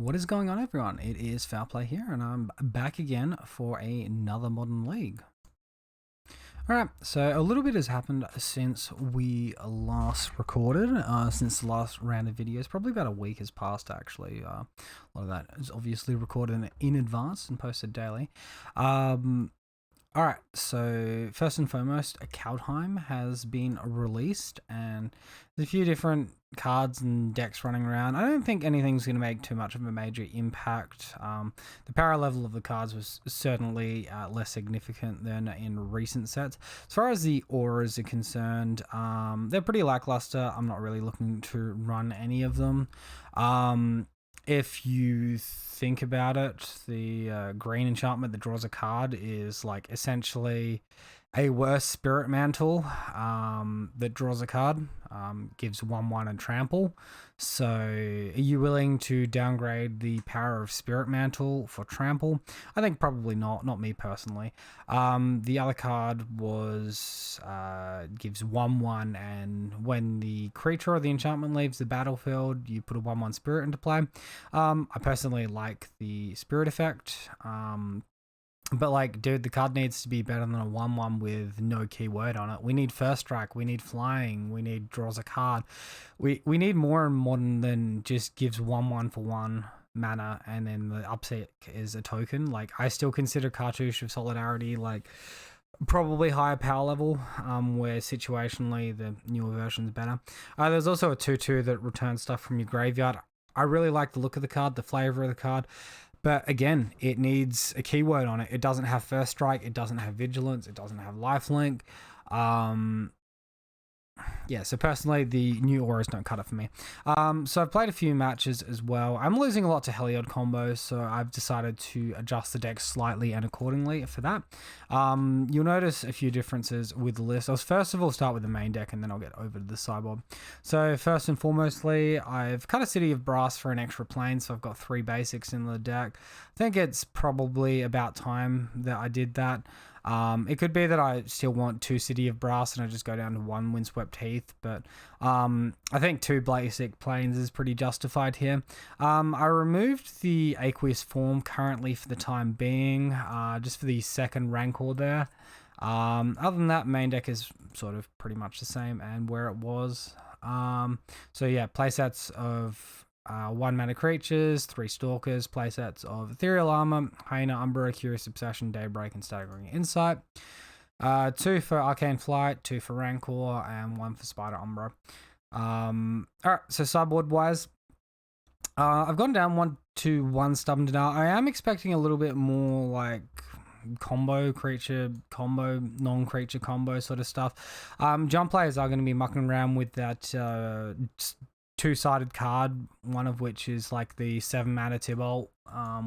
What is going on, everyone? It is Foul Play here, and I'm back again for another Modern League. Alright, so a little bit has happened since we last recorded, since the last round of videos. Probably about a week has passed, actually. A lot of that is obviously recorded in advance and posted daily. Alright, so first and foremost, Kaldheim has been released, and there's a few different cards and decks running around. I don't think anything's going to make too much of a major impact. The power level of the cards was certainly less significant than in recent sets. As far as the auras are concerned, they're pretty lackluster. I'm not really looking to run any of them. If you think about it, the green enchantment that draws a card is like essentially a worse Spirit Mantle that draws a card, gives 1/1 and trample. So are you willing to downgrade the power of Spirit Mantle for trample? I think probably not me personally. The other card was gives 1/1, and when the creature or the enchantment leaves the battlefield, you put a 1/1 spirit into play. I personally like the spirit effect. But like, dude, the card needs to be better than a 1/1 with no keyword on it. We need first strike, we need flying, we need draws a card. We need more in Modern than just gives 1/1 for 1 mana and then the upset is a token. Like, I still consider Cartouche of Solidarity like probably higher power level, where situationally the newer version's better. There's also a 2/2 that returns stuff from your graveyard. I really like the look of the card, the flavor of the card. But again, it needs a keyword on it. It doesn't have first strike. It doesn't have vigilance. It doesn't have lifelink. Yeah, so personally, the new auras don't cut it for me. So I've played a few matches as well. I'm losing a lot to Heliod combos, so I've decided to adjust the deck slightly and accordingly for that. You'll notice a few differences with the list. I'll first of all start with the main deck, and then I'll get over to the sideboard. So first and foremostly, I've cut a City of Brass for an extra plane, so I've got 3 basics in the deck. I think it's probably about time that I did that. It could be that I still want 2 City of Brass and I just go down to 1 Windswept Heath, but I think 2 basic planes is pretty justified here. I removed the Aqueous Form currently for the time being, just for the second Rancor there. Other than that, main deck is sort of pretty much the same and where it was. So yeah, playsets of 1 mana creatures, 3 stalkers, playsets of Ethereal Armor, Hyena Umbra, Curious Obsession, Daybreak, and Staggering Insight. 2 for Arcane Flight, 2 for Rancor, and 1 for Spider Umbra. Alright, so sideboard wise, I've gone down 1 to 1 Stubborn Denial. I am expecting a little bit more like combo creature combo, non-creature combo sort of stuff. Jump players are going to be mucking around with that 2-sided card, one of which is like the 7 mana Tibalt,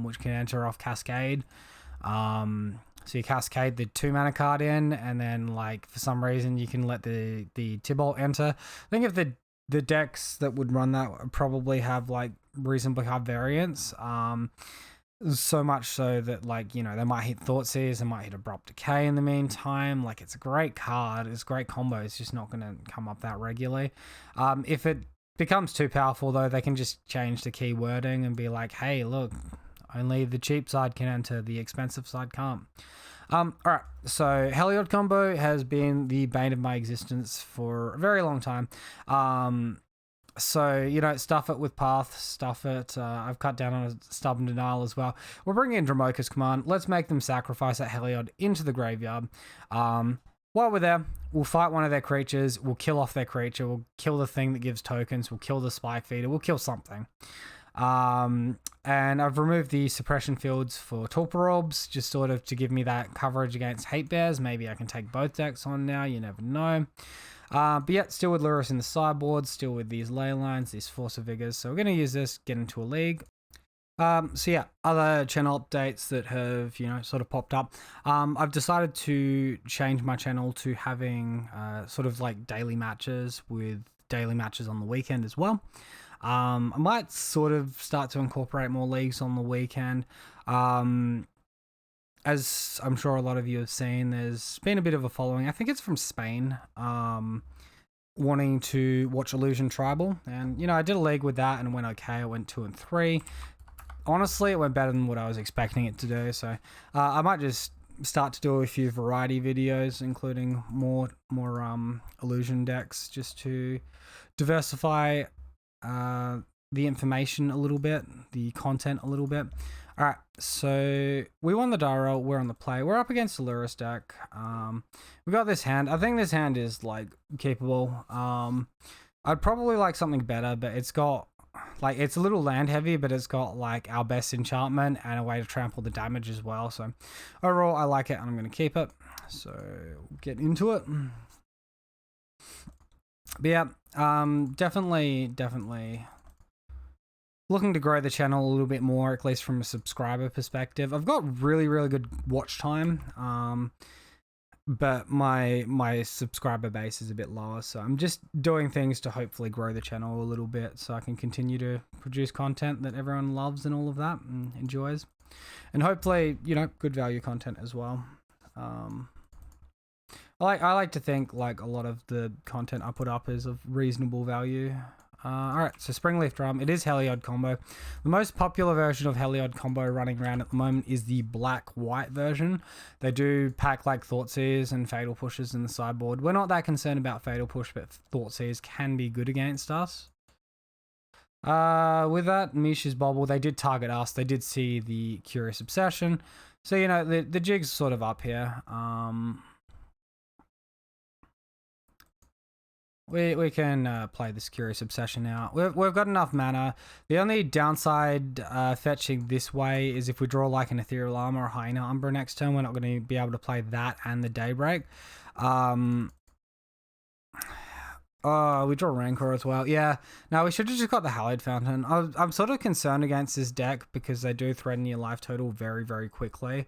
which can enter off Cascade. So you cascade the 2 mana card in, and then like for some reason you can let the Tibalt enter. I think if the decks that would run that would probably have like reasonably high variance. So much so that, like, you know, they might hit Thoughtseize, they might hit Abrupt Decay in the meantime. Like, it's a great card, it's a great combo, it's just not going to come up that regularly. If it becomes too powerful, though, they can just change the key wording and be like, hey, look, only the cheap side can enter, the expensive side can't. Alright, so Heliod combo has been the bane of my existence for a very long time. So, you know, stuff it with Path, stuff it. I've cut down on a Stubborn Denial as well. We're bringing in Dramoka's Command. Let's make them sacrifice that Heliod into the graveyard. While we're there, we'll fight one of their creatures, we'll kill off their creature, we'll kill the thing that gives tokens, we'll kill the Spike Feeder, we'll kill something. And I've removed the suppression fields for Torpor Orbs, just sort of to give me that coverage against Hate Bears. Maybe I can take both decks on now, you never know. But yeah, still with Lurrus in the sideboard, still with these ley lines, these Force of Vigors. So we're going to use this, get into a league. So yeah, other channel updates that have, you know, sort of popped up. I've decided to change my channel to having sort of like daily matches with daily matches on the weekend as well. I might sort of start to incorporate more leagues on the weekend. As I'm sure a lot of you have seen, there's been a bit of a following. I think it's from Spain, wanting to watch Illusion Tribal. And, you know, I did a league with that and it went okay. I went 2 and 3. honestly, it went better than what I was expecting it to do. So I might just start to do a few variety videos, including more illusion decks, just to diversify the information a little bit, the content a little bit. All right, so we won the die roll. We're on the play. We're up against the Lurus deck. We got this hand. I think this hand is like keepable. I'd probably like something better, but it's got like, it's a little land heavy, but it's got like our best enchantment and a way to trample the damage as well. So overall, I like it, and I'm going to keep it. So we'll get into it. But yeah, definitely looking to grow the channel a little bit more, at least from a subscriber perspective. I've got really good watch time, but my subscriber base is a bit lower, so I'm just doing things to hopefully grow the channel a little bit so I can continue to produce content that everyone loves and all of that and enjoys, and hopefully, you know, good value content as well. I like to think like a lot of the content I put up is of reasonable value. Alright, so Springleaf Drum. It is Heliod combo. The most popular version of Heliod combo running around at the moment is the black-white version. They do pack like Thoughtseize and Fatal Pushes in the sideboard. We're not that concerned about Fatal Push, but Thoughtseize can be good against us. With that, Mish's Bobble, they did target us. They did see the Curious Obsession. So, you know, the jig's sort of up here. We can play this Curious Obsession now. We've got enough mana. The only downside fetching this way is if we draw like an Ethereal Armor or Hyena Umbra next turn, we're not going to be able to play that and the Daybreak. Oh, we draw Rancor as well. Yeah, no, we should have just got the Hallowed Fountain. I'm sort of concerned against this deck because they do threaten your life total very quickly.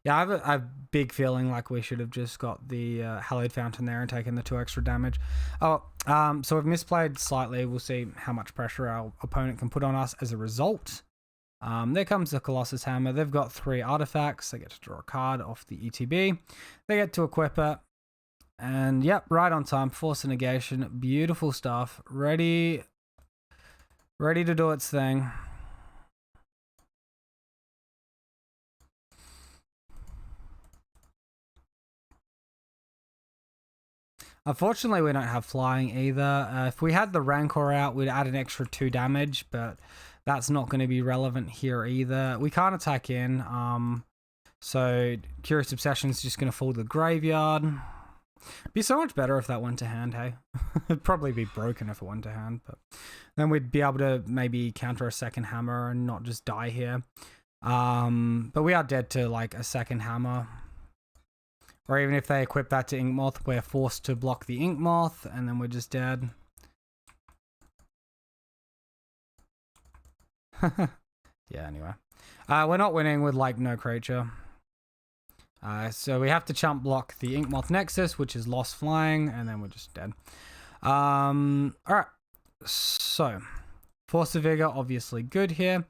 Yeah, I have a big feeling like we should have just got the Hallowed Fountain there and taken the 2 extra damage. So we've misplayed slightly. We'll see how much pressure our opponent can put on us as a result. There comes the Colossus Hammer. They've got 3 artifacts. They get to draw a card off the ETB. They get to equip it. And yep, right on time. Force of Negation. Beautiful stuff. Ready to do its thing. Unfortunately, we don't have flying either. If we had the Rancor out, we'd add an extra 2 damage, but that's not going to be relevant here either. We can't attack in, so Curious Obsession is just going to fall to the graveyard. It'd be so much better if that went to hand, hey? It'd probably be broken if it went to hand, but then we'd be able to maybe counter a second hammer and not just die here. But we are dead to like a second hammer. Or even if they equip that to Ink Moth, we're forced to block the Ink Moth, and then we're just dead. Yeah, anyway. We're not winning with, like, no creature. So we have to chump block the Ink Moth Nexus, which is lost flying, and then we're just dead. Alright. So, Force of Vigor, obviously good here.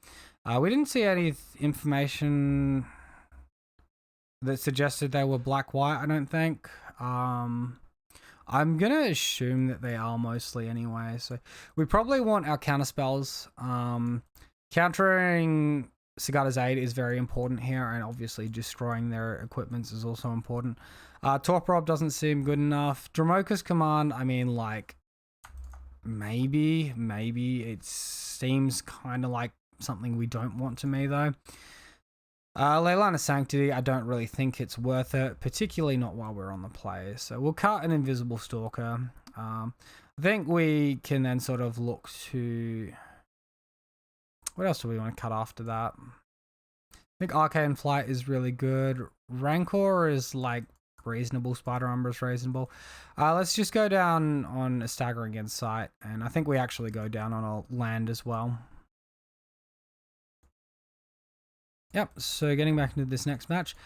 We didn't see any information that suggested they were black-white, I don't think. I'm going to assume that they are mostly anyway. So we probably want our counterspells. Countering Sigata's Aid is very important here, and obviously destroying their equipments is also important. Torporob doesn't seem good enough. Dramoka's Command, I mean, like, maybe. It seems kind of like something we don't want to me, though. Leyline of Sanctity, I don't really think it's worth it, particularly not while we're on the play. So we'll cut an Invisible Stalker. I think we can then sort of look to... What else do we want to cut after that? I think Arcane Flight is really good. Rancor is like reasonable. Spider Umbra is reasonable. Let's just go down on a Staggering Insight, and I think we actually go down on a land as well. Yep, so getting back into this next match.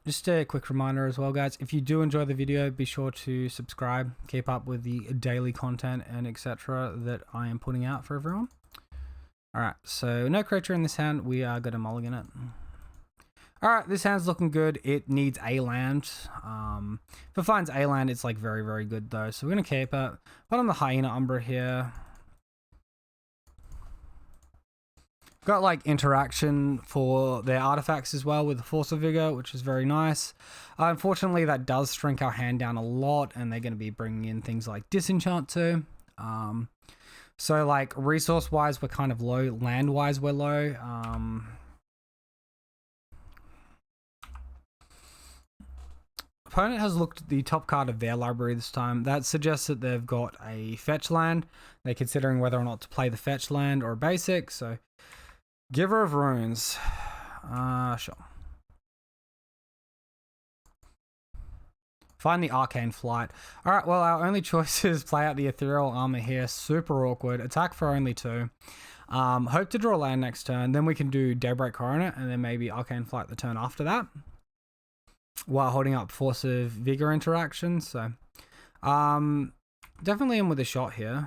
Just a quick reminder as well, guys, if you do enjoy the video, be sure to subscribe, keep up with the daily content and etc. that I am putting out for everyone. Alright, so no creature in this hand, we are going to mulligan it. Alright, this hand's looking good. It needs a land. If it finds a land, it's like very good though, so we're going to keep it. Put on the Hyena Umbra here. Got like interaction for their artifacts as well with the Force of Vigor, which is very nice. Unfortunately, that does shrink our hand down a lot, and they're going to be bringing in things like Disenchant too. So like resource-wise, we're kind of low. Land-wise, we're low. Opponent has looked at the top card of their library this time. That suggests that they've got a fetch land. They're considering whether or not to play the fetch land or a basic. So Giver of Runes. Sure. Find the Arcane Flight. Alright, well, our only choice is play out the Ethereal Armor here. Super awkward. Attack for only 2. Hope to draw land next turn. Then we can do Daybreak Coronet and then maybe Arcane Flight the turn after that, while holding up Force of Vigor interaction. So definitely in with a shot here.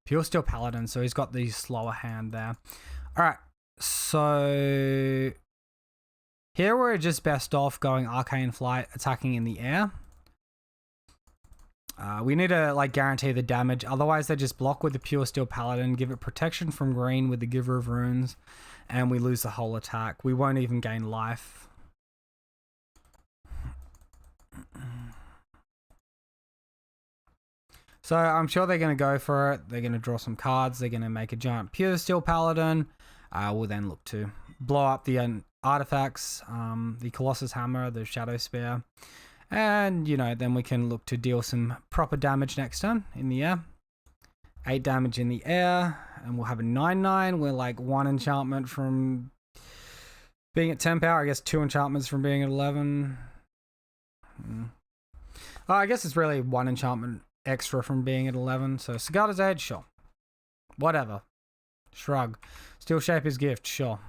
Pure Steel Paladin, so he's got the slower hand there. Alright, so here we're just best off going Arcane Flight, attacking in the air. We need to like guarantee the damage, otherwise they just block with the Pure Steel Paladin, give it protection from green with the Giver of Runes, and we lose the whole attack. We won't even gain life. So I'm sure they're going to go for it. They're going to draw some cards. They're going to make a giant Pure Steel Paladin. We'll then look to blow up the artifacts, the Colossus Hammer, the Shadow Spear. And, you know, then we can look to deal some proper damage next turn in the air. 8 damage in the air. And we'll have a 9/9. We're like 1 enchantment from being at 10 power. I guess 2 enchantments from being at 11. I guess it's really 1 enchantment extra from being at 11. So Sigarda's Edge, sure. Whatever. Shrug. Steel Shaper's Gift, sure.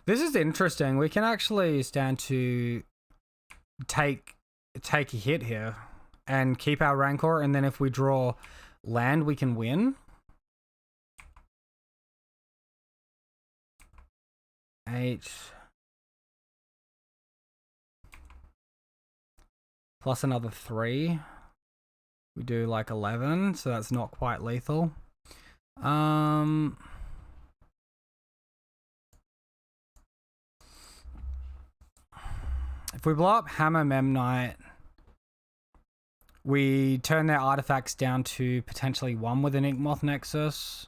This is interesting. We can actually stand to take a hit here and keep our Rancor, and then if we draw land, we can win. 8 plus another 3. We do like 11, so that's not quite lethal. If we blow up Hammer Memnite, we turn their artifacts down to potentially 1 with an Inkmoth Nexus.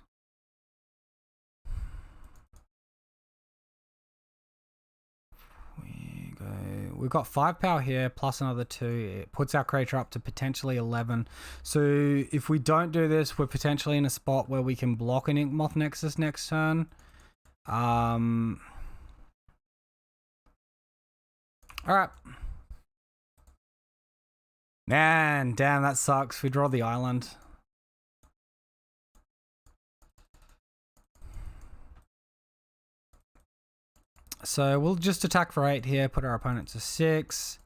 We've got 5 power here, plus another 2. It puts our creature up to potentially 11. So if we don't do this, we're potentially in a spot where we can block an Inkmoth Nexus next turn. Alright. Man, damn, that sucks. We draw the island. So we'll just attack for 8 here, put our opponent to 6.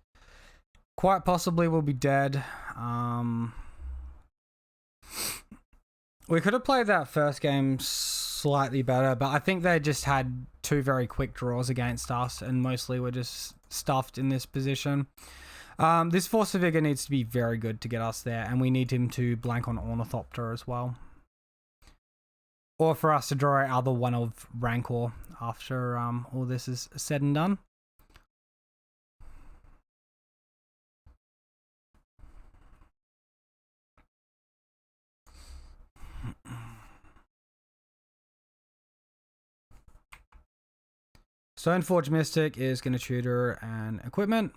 Quite possibly we'll be dead. We could have played that first game slightly better, but I think they just had 2 very quick draws against us, and mostly we're just stuffed in this position. This Force of Vigor needs to be very good to get us there, and we need him to blank on Ornithopter as well. Or for us to draw our other one of Rancor after all this is said and done. Stoneforge Mystic is going to tutor and equipment.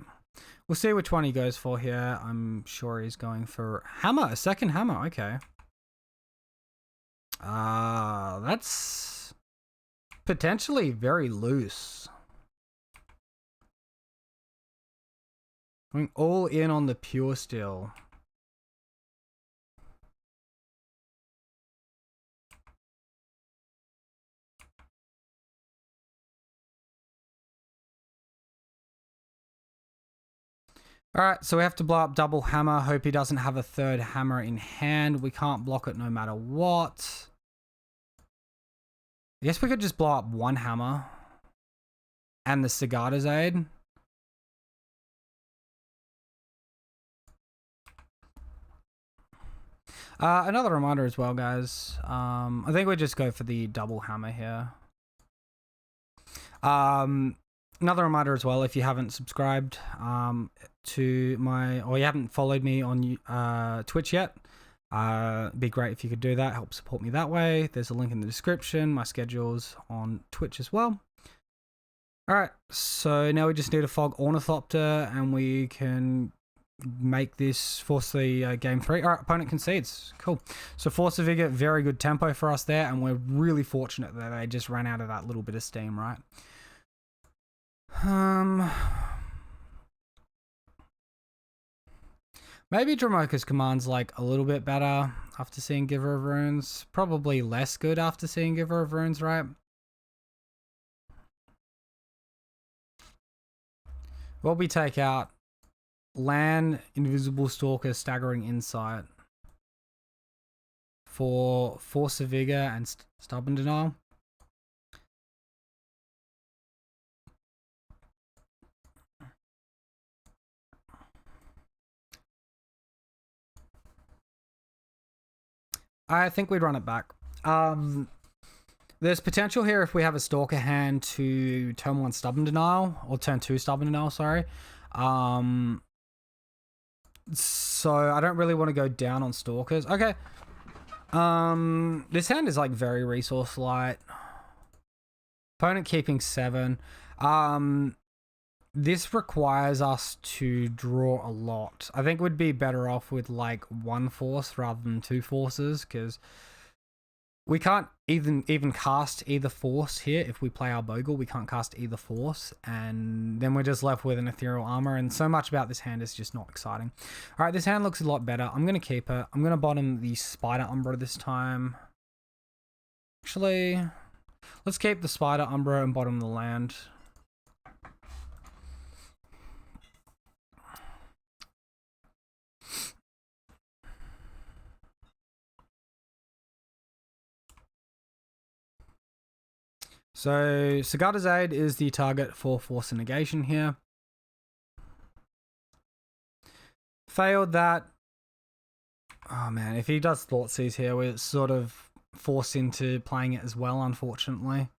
We'll see which one he goes for here. I'm sure he's going for Hammer, a second Hammer, okay. That's potentially very loose. Going all in on the Pure Steel. Alright, so we have to blow up double Hammer. Hope he doesn't have a third Hammer in hand. We can't block it no matter what. I guess we could just blow up 1 Hammer and the Sigarda's Aid. Another reminder as well, guys. I think we just go for the double hammer here. Another reminder as well, if you haven't subscribed to my, or you haven't followed me on Twitch yet, it'd be great if you could do that. Help support me that way. There's a link in the description. My schedule's on Twitch as well. All right, so now we just need a Fog Ornithopter, and we can make this force the game 3. All right, opponent concedes. Cool. So Force of Vigor, very good tempo for us there, and we're really fortunate that they just ran out of that little bit of steam, right? Maybe Dromoka's command's like a little bit better after seeing Giver of Runes. Probably less good after seeing Giver of Runes, right? What we take out? Land, Invisible Stalker, Staggering Insight. For Force of Vigor and Stubborn Denial. I think we'd run it back. There's potential here if we have a Stalker hand to turn 1 Stubborn Denial, or turn 2 Stubborn Denial, sorry. So I don't really want to go down on Stalkers. Okay. This hand is like very resource light. Opponent keeping 7. This requires us to draw a lot. I think we'd be better off with like 1 force rather than 2 forces, because we can't even cast either force here. If we play our Bogle, we can't cast either force, and then we're just left with an Ethereal Armor, and so much about this hand is just not exciting. All right, this hand looks a lot better. I'm going to keep it. I'm going to bottom the Spider Umbra this time. Actually, let's keep the Spider Umbra and bottom the land. So Sigarda's Aid is the target for Force of Negation here. Failed that. Oh man, if he does Thoughtseize here, we're sort of forced into playing it as well, unfortunately.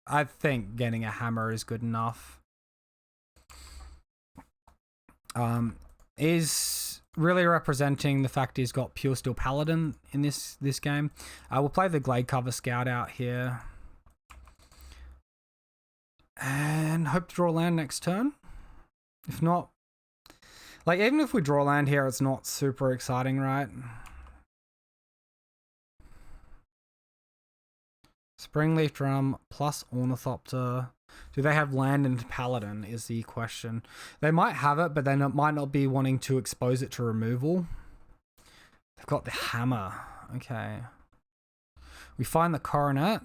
I think getting a hammer is good enough. Is really representing the fact he's got Pure Steel Paladin in this game. We'll play the Glade Cover Scout out here. And hope to draw land next turn. If not, like even if we draw land here, it's not super exciting, right? Springleaf Drum plus Ornithopter. Do they have land and Paladin is the question. They might have it, but they might not be wanting to expose it to removal. They've got the hammer. Okay. We find the Coronet.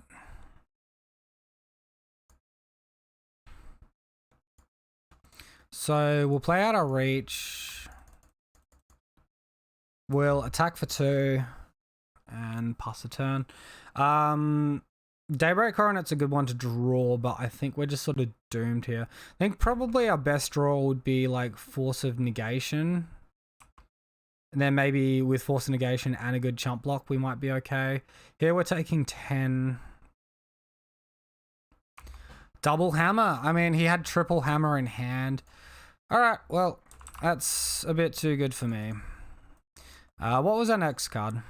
So we'll play out our reach. We'll attack for 2 and pass the turn. Daybreak Coronet's a good one to draw, but I think we're just sort of doomed here. I think probably our best draw would be like Force of Negation. And then maybe with Force of Negation and a good chump block, we might be okay. Here we're taking 10. Double hammer. I mean, he had triple hammer in hand. All right, well, that's a bit too good for me. What was our next card?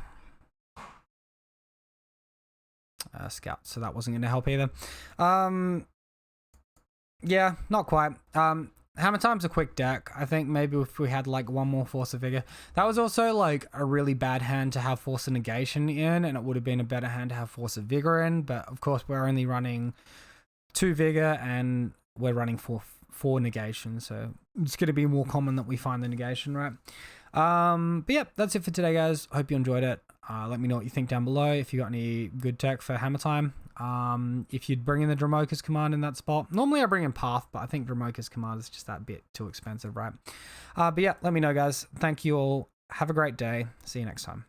Scout, so that wasn't going to help either. Yeah, not quite. Hammertime's a quick deck. I think maybe if we had like 1 more Force of Vigor. That was also like a really bad hand to have Force of Negation in, and it would have been a better hand to have Force of Vigor in, but of course we're only running 2 Vigor and we're running 4 negation, so it's going to be more common that we find the negation, right? But yeah, that's it for today, guys. Hope you enjoyed it. Let me know what you think down below. If you got any good tech for Hammertime. If you'd bring in the Dromoka's command in that spot. Normally I bring in Path, but I think Dromoka's command is just that bit too expensive, right? But yeah, let me know, guys. Thank you all. Have a great day. See you next time.